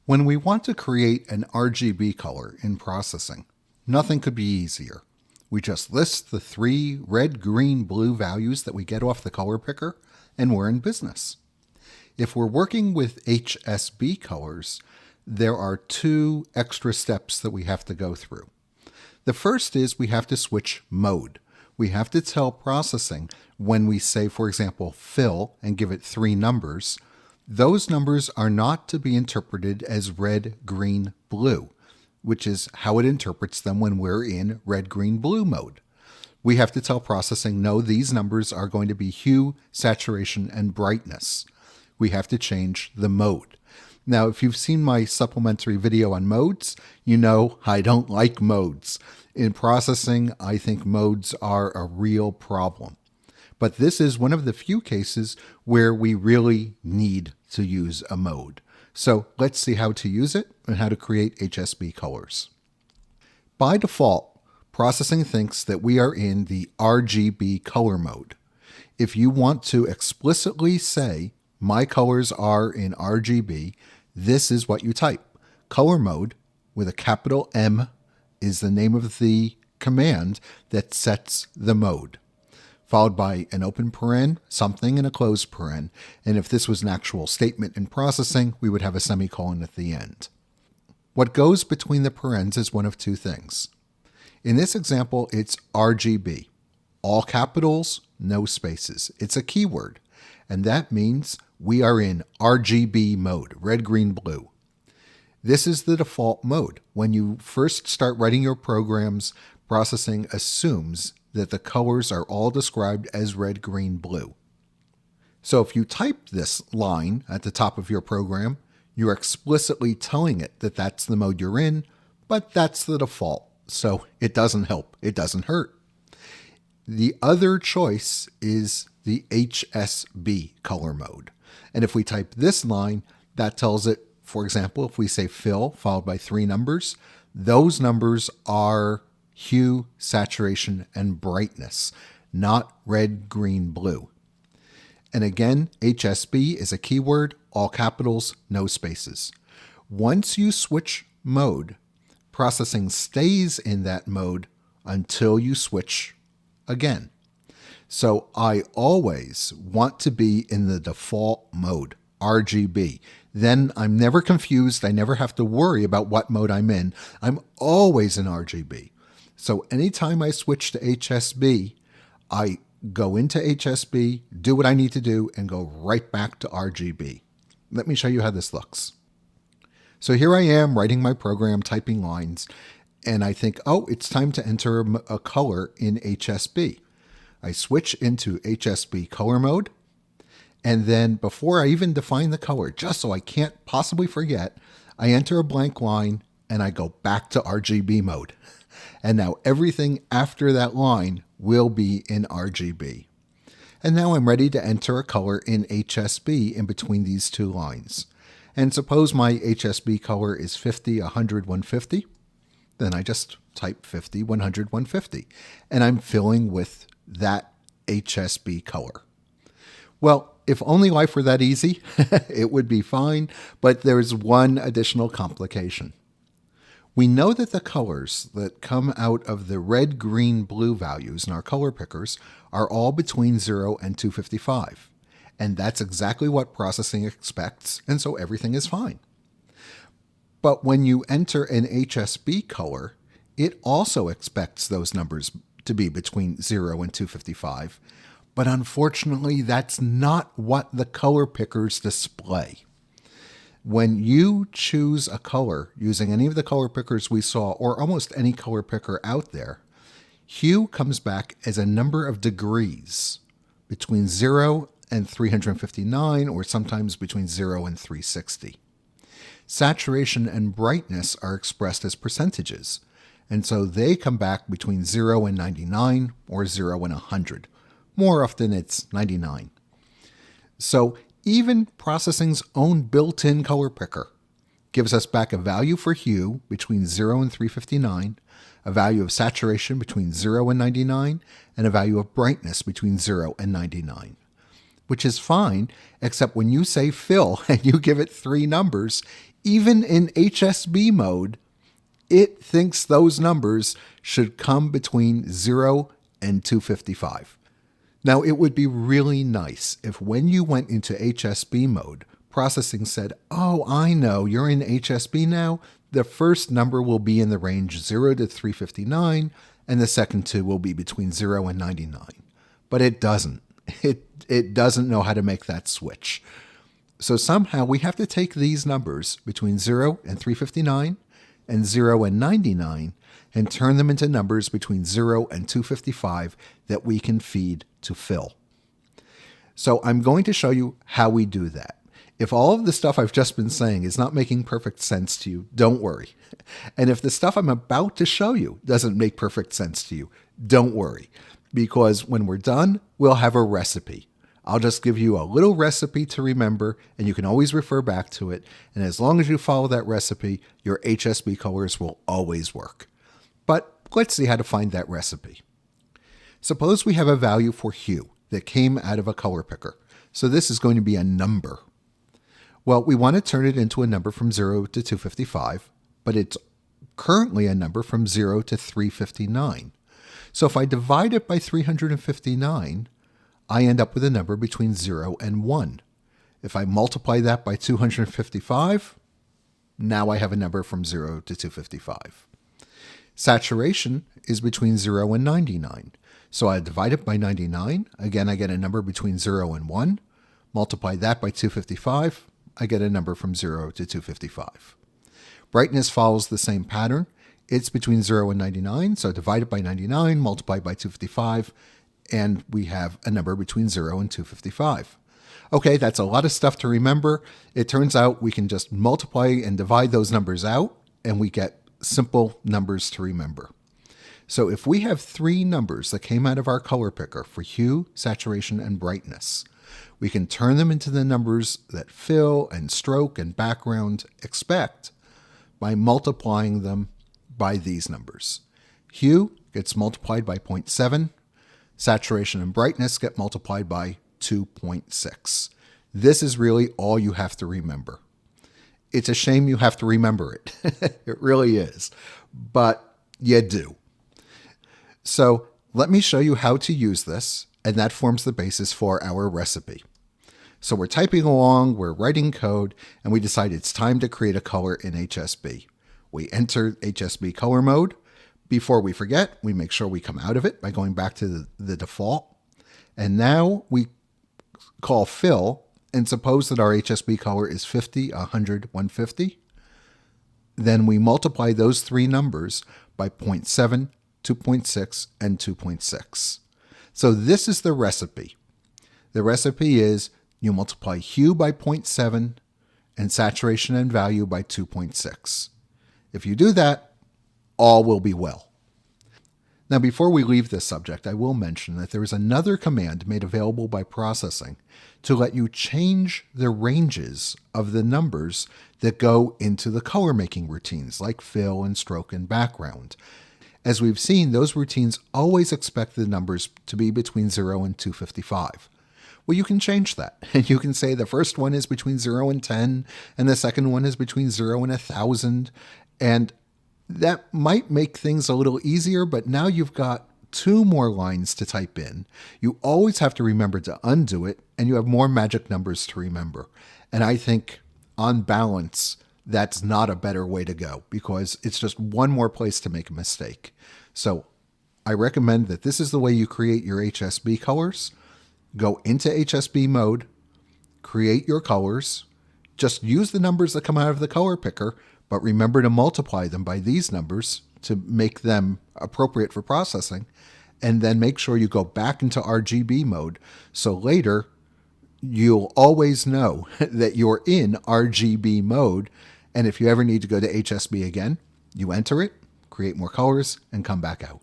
When we want to create an RGB color in processing, nothing could be easier. We just list the 3 red, green, blue values that we get off the color picker, and we're in business. If we're working with HSB colors, there are 2 extra steps that we have to go through. The first is we have to switch mode. We have to tell processing when we say, for example, fill and give it 3 numbers, those numbers are not to be interpreted as red, green, blue, which is how it interprets them when we're in red, green, blue mode. We have to tell processing, no, these numbers are going to be hue, saturation, and brightness. We have to change the mode. Now, if you've seen my supplementary video on modes, you know I don't like modes. In processing, I think modes are a real problem. But this is one of the few cases where we really need to use a mode. So let's see how to use it and how to create HSB colors. By default, processing thinks that we are in the RGB color mode. If you want to explicitly say, my colors are in RGB, this is what you type. Color mode with a capital M is the name of the command that sets the mode, followed by an open paren, something, and a closed paren. And if this was an actual statement in processing, we would have a semicolon at the end. What goes between the parens is one of 2 things. In this example, it's RGB. All capitals, no spaces. It's a keyword, and that means we are in RGB mode, red, green, blue. This is the default mode. When you first start writing your programs, processing assumes that the colors are all described as red, green, blue. So if you type this line at the top of your program, you're explicitly telling it that that's the mode you're in, but that's the default. So it doesn't help. It doesn't hurt. The other choice is the HSB color mode. And if we type this line, that tells it, for example, if we say fill followed by 3 numbers, those numbers are hue, saturation, and brightness, not red, green, blue. And again, HSB is a keyword, all capitals, no spaces. Once you switch mode, processing stays in that mode until you switch again. So I always want to be in the default mode, RGB. Then I'm never confused. I never have to worry about what mode I'm in. I'm always in RGB. So anytime I switch to HSB, I go into HSB, do what I need to do, and go right back to RGB. Let me show you how this looks. So here I am writing my program, typing lines, and I think, oh, it's time to enter a color in HSB. I switch into HSB color mode, and then before I even define the color, just so I can't possibly forget, I enter a blank line and I go back to RGB mode. And now everything after that line will be in RGB. And now I'm ready to enter a color in HSB in between these 2 lines. And suppose my HSB color is 50, 100, 150. Then I just type 50, 100, 150. And I'm filling with that HSB color. Well, if only life were that easy, it would be fine, but there's one additional complication. We know that the colors that come out of the red, green, blue values in our color pickers are all between 0 and 255. And that's exactly what processing expects, and so everything is fine. But when you enter an HSB color, it also expects those numbers to be between 0 and 255. But unfortunately, that's not what the color pickers display. When you choose a color using any of the color pickers we saw, or almost any color picker out there, hue comes back as a number of degrees between 0 and 359, or sometimes between 0 and 360. Saturation and brightness are expressed as percentages, and so they come back between 0 and 99, or 0 and 100. More often it's 99. So even processing's own built-in color picker gives us back a value for hue between 0 and 359, a value of saturation between 0 and 99, and a value of brightness between 0 and 99. which is fine, except when you say fill and you give it 3 numbers, even in HSB mode, it thinks those numbers should come between 0 and 255. Now, it would be really nice if when you went into HSB mode, processing said, oh, I know, you're in HSB now. The first number will be in the range 0 to 359, and the second two will be between 0 and 99. But it doesn't. It doesn't know how to make that switch. So somehow we have to take these numbers between 0 and 359 and 0 and 99 and turn them into numbers between 0 and 255 that we can feed to fill. So I'm going to show you how we do that. If all of the stuff I've just been saying is not making perfect sense to you, don't worry. And if the stuff I'm about to show you doesn't make perfect sense to you, don't worry. Because when we're done, we'll have a recipe. I'll just give you a little recipe to remember, and you can always refer back to it. And as long as you follow that recipe, your HSB colors will always work. But let's see how to find that recipe. Suppose we have a value for hue that came out of a color picker. So this is going to be a number. Well, we want to turn it into a number from 0 to 255, but it's currently a number from 0 to 359. So if I divide it by 359, I end up with a number between 0 and 1. If I multiply that by 255, now I have a number from 0 to 255. Saturation is between 0 and 99. So I divide it by 99. Again, I get a number between 0 and 1. Multiply that by 255. I get a number from 0 to 255. Brightness follows the same pattern. It's between 0 and 99. So divide it by 99, multiply by 255, and we have a number between 0 and 255. Okay, that's a lot of stuff to remember. It turns out we can just multiply and divide those numbers out, and we get simple numbers to remember. So if we have 3 numbers that came out of our color picker for hue, saturation, and brightness, we can turn them into the numbers that fill and stroke and background expect by multiplying them by these numbers. Hue gets multiplied by 0.7. Saturation and brightness get multiplied by 2.6. This is really all you have to remember. It's a shame you have to remember it. It really is. But you do. So let me show you how to use this, and that forms the basis for our recipe. So we're typing along, we're writing code, and we decide it's time to create a color in HSB. We enter HSB color mode. Before we forget, we make sure we come out of it by going back to the default. And now we call fill and suppose that our HSB color is 50, 100, 150. Then we multiply those 3 numbers by 0.7, 2.6, and 2.6. So this is the recipe. The recipe is you multiply hue by 0.7 and saturation and value by 2.6. If you do that, all will be well. Now, before we leave this subject, I will mention that there is another command made available by processing to let you change the ranges of the numbers that go into the color making routines like fill and stroke and background. As we've seen, those routines always expect the numbers to be between 0 and 255. Well, you can change that. And you can say the first one is between 0 and 10, and the second one is between 0 and 1,000. And that might make things a little easier, but now you've got 2 more lines to type in. You always have to remember to undo it, and you have more magic numbers to remember. And I think, on balance, that's not a better way to go, because it's just one more place to make a mistake. So I recommend that this is the way you create your HSB colors. Go into HSB mode, create your colors, just use the numbers that come out of the color picker, but remember to multiply them by these numbers to make them appropriate for processing, and then make sure you go back into RGB mode so later you'll always know that you're in RGB mode, and if you ever need to go to HSB again, you enter it, create more colors, and come back out.